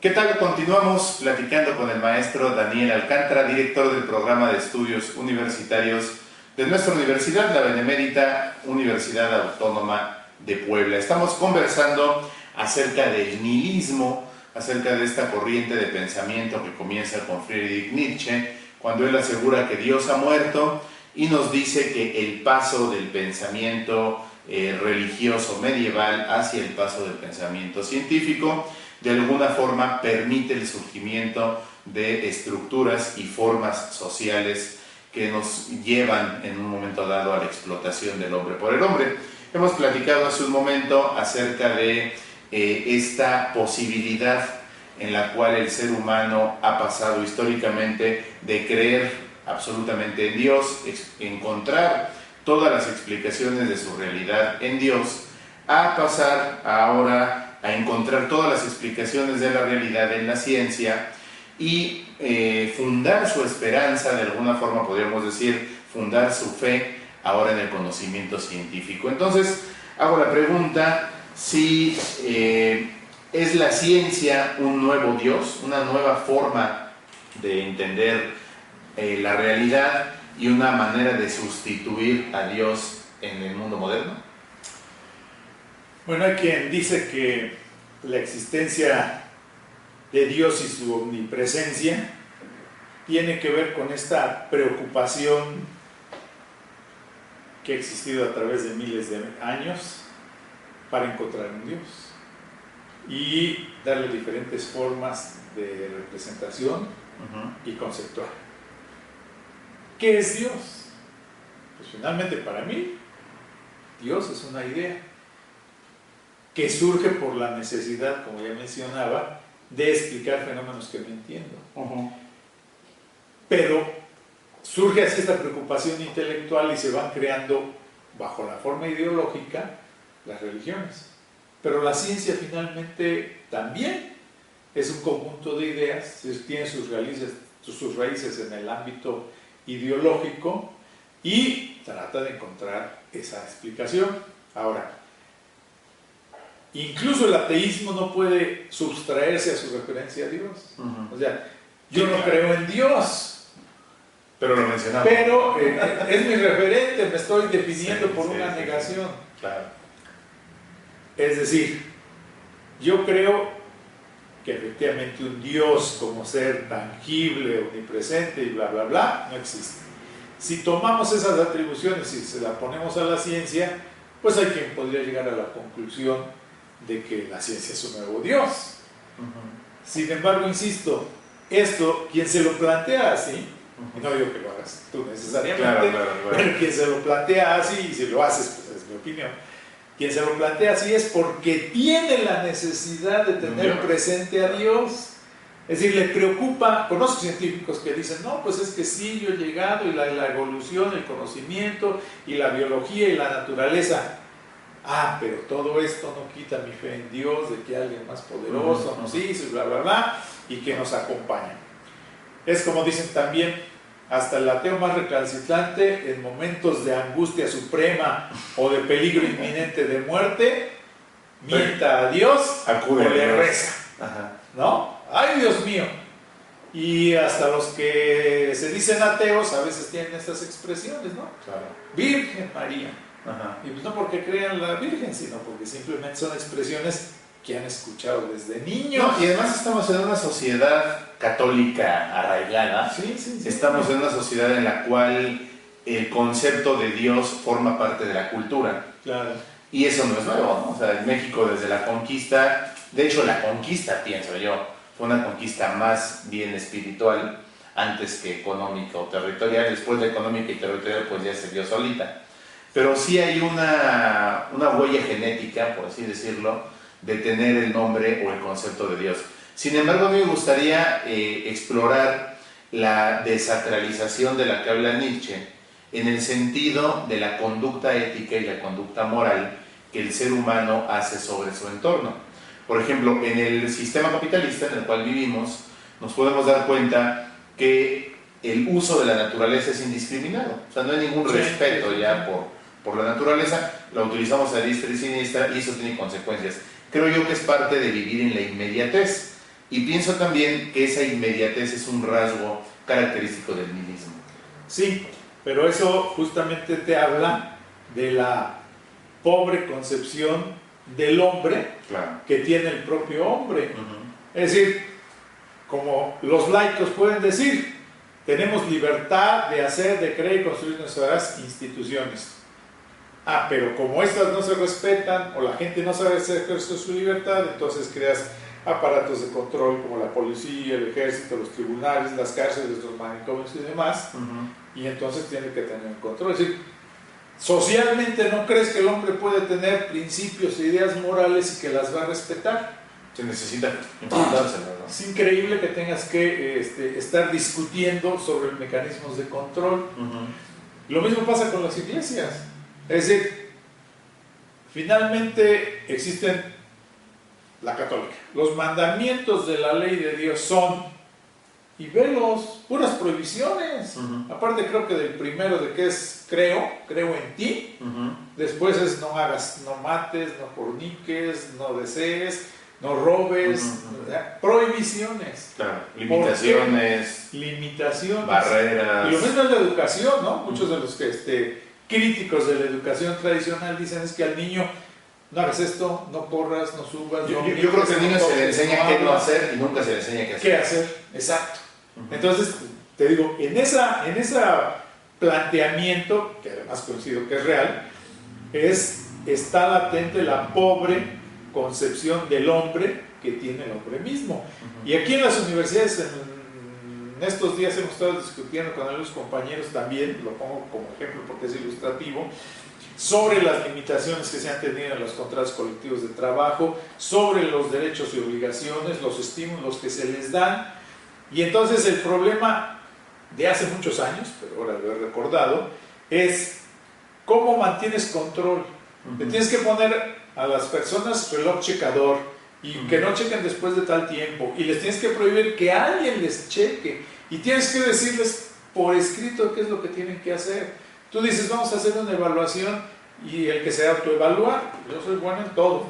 ¿Qué tal? Continuamos platicando con el maestro Daniel Alcántara, director del programa de estudios universitarios de nuestra universidad, la Benemérita Universidad Autónoma de Puebla. Estamos conversando acerca del nihilismo, acerca de esta corriente de pensamiento que comienza con Friedrich Nietzsche, cuando él asegura que Dios ha muerto y nos dice que el paso del pensamiento religioso medieval hacia el paso del pensamiento científico de alguna forma permite el surgimiento de estructuras y formas sociales que nos llevan en un momento dado a la explotación del hombre por el hombre. Hemos platicado hace un momento acerca de esta posibilidad en la cual el ser humano ha pasado históricamente de creer absolutamente en Dios, encontrar todas las explicaciones de su realidad en Dios, a pasar ahora a encontrar todas las explicaciones de la realidad en la ciencia y fundar su esperanza, de alguna forma podríamos decir, fundar su fe ahora en el conocimiento científico. Entonces, hago la pregunta si es la ciencia un nuevo Dios, una nueva forma de entender la realidad y una manera de sustituir a Dios en el mundo moderno. Bueno, hay quien dice que la existencia de Dios y su omnipresencia tiene que ver con esta preocupación que ha existido a través de miles de años para encontrar un Dios y darle diferentes formas de representación y conceptual. ¿Qué es Dios? Pues finalmente para mí, Dios es una idea que surge por la necesidad, como ya mencionaba, de explicar fenómenos que no entiendo. Pero surge así esta preocupación intelectual y se van creando, bajo la forma ideológica, las religiones. Pero la ciencia finalmente también es un conjunto de ideas, tiene sus raíces en el ámbito ideológico y trata de encontrar esa explicación. Ahora, incluso el ateísmo no puede sustraerse a su referencia a Dios. O sea, yo no creo en Dios, pero lo mencionamos. Pero es mi referente, me estoy definiendo por una negación. Claro. Es decir, yo creo que efectivamente un Dios como ser tangible, omnipresente y bla, bla, bla, no existe. Si tomamos esas atribuciones y se las ponemos a la ciencia, pues hay quien podría llegar a la conclusión de que la ciencia es un nuevo Dios. Sin embargo, insisto, esto, quien se lo plantea así, y no digo que lo hagas tú necesariamente, claro. Pero quien se lo plantea así, y si lo haces, pues es mi opinión, quien se lo plantea así es porque tiene la necesidad de tener presente a Dios. Es decir, le preocupa. Conozco científicos que dicen, no, pues es que sí, yo he llegado, y la evolución, el conocimiento, y la biología, y la naturaleza. Pero todo esto no quita mi fe en Dios, de que alguien más poderoso nos hizo, bla, bla, bla, y que nos acompaña. Es como dicen también, hasta el ateo más recalcitrante, en momentos de angustia suprema o de peligro inminente de muerte, mienta a Dios o le reza. ¿No? ¡Ay, Dios mío! Y hasta los que se dicen ateos a veces tienen estas expresiones, ¿no? Claro. Virgen María. Y pues no porque crean la Virgen, sino porque simplemente son expresiones que han escuchado desde niños. No, y además estamos en una sociedad católica arraigada. Sí. Estamos en una sociedad en la cual el concepto de Dios forma parte de la cultura. Claro. Y eso no es nuevo, ¿no? O sea, en México desde la conquista, de hecho la conquista, pienso yo, fue una conquista más bien espiritual antes que económica o territorial. Después de económica y territorial pues ya se dio solita. Pero sí hay una huella genética, por así decirlo, de tener el nombre o el concepto de Dios. Sin embargo, a mí me gustaría explorar la desacralización de la que habla Nietzsche en el sentido de la conducta ética y la conducta moral que el ser humano hace sobre su entorno. Por ejemplo, en el sistema capitalista en el cual vivimos, nos podemos dar cuenta que el uso de la naturaleza es indiscriminado. O sea, no hay ningún respeto ya por la naturaleza, la utilizamos a diestra y siniestra y eso tiene consecuencias. Creo yo que es parte de vivir en la inmediatez Y pienso también que esa inmediatez es un rasgo característico del nihilismo. Sí, pero eso justamente te habla de la pobre concepción del hombre Claro. que tiene el propio hombre. Uh-huh. Es decir, como los laicos pueden decir, tenemos libertad de hacer, de creer y construir nuestras instituciones. Ah, pero como estas no se respetan o la gente no sabe ejercer su libertad, entonces creas aparatos de control como la policía, el ejército, los tribunales, las cárceles, los manicomios y demás, y entonces tiene que tener un control. Es decir, socialmente no crees que el hombre puede tener principios e ideas morales y que las va a respetar. Se necesita implantárselo, ¿no? Es increíble que tengas que estar discutiendo sobre mecanismos de control. Lo mismo pasa con las iglesias. Es decir, finalmente existen la católica. Los mandamientos de la ley de Dios son, y velos, puras prohibiciones. Aparte creo que del primero de que es creo en ti. Después es no hagas, no mates, no forniques, no desees, no robes. Prohibiciones. Claro, limitaciones. Limitaciones. Barreras. Y lo mismo es la educación, ¿no? Muchos de los críticos de la educación tradicional dicen es que al niño no hagas esto, no corras, no subas. Yo creo que al niño se le enseña qué no hacer y nunca se le enseña qué hacer. ¿Qué hacer? Exacto. Entonces, te digo, en ese planteamiento, que además coincido que es real, está latente la pobre concepción del hombre que tiene el hombre mismo. Y aquí en las universidades, en estos días hemos estado discutiendo con algunos compañeros también, lo pongo como ejemplo porque es ilustrativo, sobre las limitaciones que se han tenido en los contratos colectivos de trabajo, sobre los derechos y obligaciones, los estímulos que se les dan. Y entonces el problema de hace muchos años, pero ahora lo he recordado, es cómo mantienes control. Le tienes que poner a las personas reloj checador y que no chequen después de tal tiempo, y les tienes que prohibir que alguien les cheque, y tienes que decirles por escrito qué es lo que tienen que hacer. Tú dices, vamos a hacer una evaluación, y el que se autoevalúa, yo soy bueno en todo.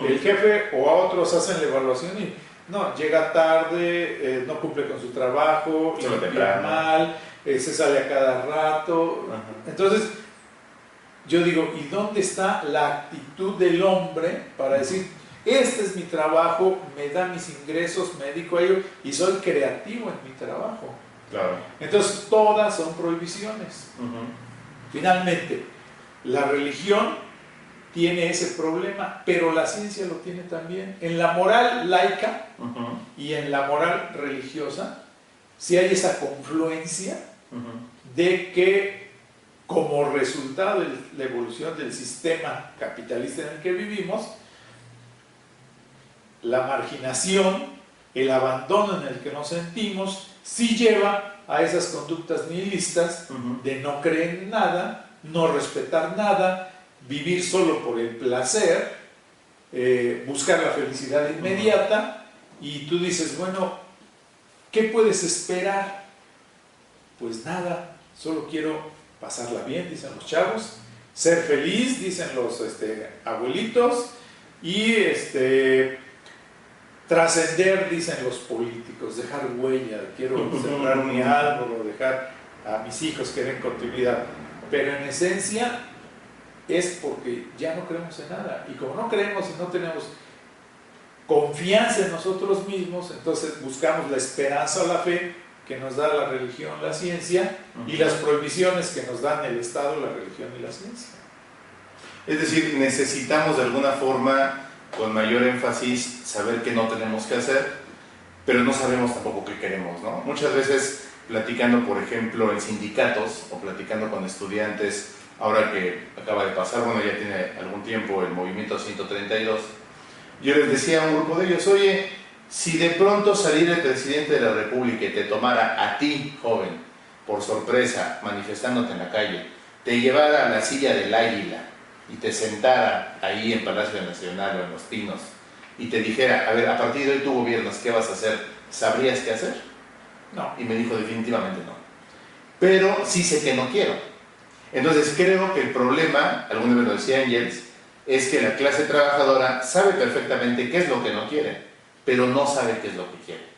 Y el jefe o a otros hacen la evaluación y no, llega tarde, no cumple con su trabajo, limpia mal, se sale a cada rato. Entonces, yo digo, ¿y dónde está la actitud del hombre para decir, este es mi trabajo, me da mis ingresos, me dedico a ello y soy creativo en mi trabajo? Claro. Entonces, todas son prohibiciones. Finalmente, la religión tiene ese problema, pero la ciencia lo tiene también. En la moral laica y en la moral religiosa, sí hay esa confluencia de que, como resultado de la evolución del sistema capitalista en el que vivimos, la marginación, el abandono en el que nos sentimos, sí lleva a esas conductas nihilistas de no creer en nada, no respetar nada, vivir solo por el placer, buscar la felicidad inmediata, y tú dices, bueno, ¿qué puedes esperar? Pues nada, solo quiero pasarla bien, dicen los chavos, ser feliz, dicen los abuelitos, y trascender, dicen los políticos, dejar huella, quiero sembrar mi árbol o dejar a mis hijos que den continuidad. Pero en esencia es porque ya no creemos en nada. Y como no creemos y no tenemos confianza en nosotros mismos, entonces buscamos la esperanza o la fe que nos da la religión, la ciencia, y las prohibiciones que nos dan el Estado, la religión y la ciencia. Es decir, necesitamos de alguna forma, con mayor énfasis, saber qué no tenemos que hacer, pero no sabemos tampoco qué queremos, ¿no? Muchas veces, platicando, por ejemplo, en sindicatos o platicando con estudiantes, ahora que acaba de pasar, bueno, ya tiene algún tiempo el movimiento 132, yo les decía a un grupo de ellos, oye, si de pronto saliera el presidente de la República y te tomara a ti, joven, por sorpresa, manifestándote en la calle, te llevara a la silla del Águila y te sentara ahí en Palacio Nacional o en Los Pinos y te dijera, a ver, a partir de hoy tú gobiernas, ¿qué vas a hacer? ¿Sabrías qué hacer? No. Y me dijo, definitivamente no. Pero sí sé que no quiero. Entonces creo que el problema, alguna vez lo decía Engels, es que la clase trabajadora sabe perfectamente qué es lo que no quiere, pero no sabe qué es lo que quiere.